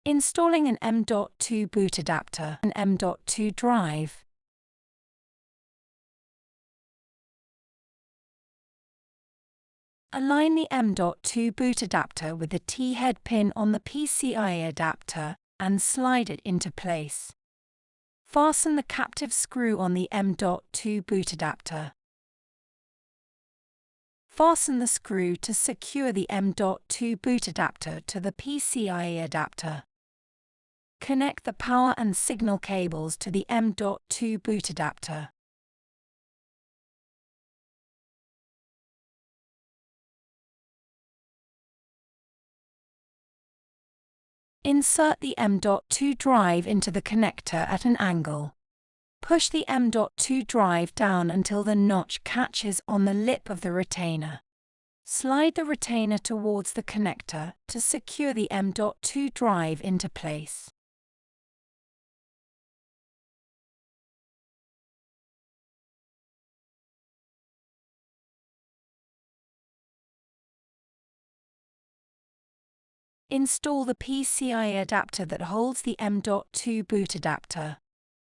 Installing an M.2 boot adapter, an M.2 drive. Align the M.2 boot adapter with the T-head pin on the PCIe adapter and slide it into place. Fasten the captive screw on the M.2 boot adapter. Fasten the screw to secure the M.2 boot adapter to the PCIe adapter. Connect the power and signal cables to the M.2 boot adapter. Insert the M.2 drive into the connector at an angle. Push the M.2 drive down until the notch catches on the lip of the retainer. Slide the retainer towards the connector to secure the M.2 drive into place. Install the PCIe adapter that holds the M.2 boot adapter.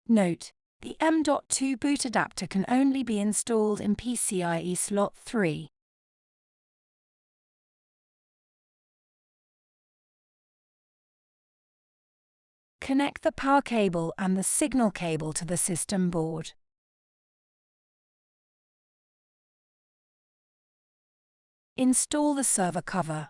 Note: the M.2 boot adapter can only be installed in PCIe slot 3. Connect the power cable and the signal cable to the system board. Install the server cover.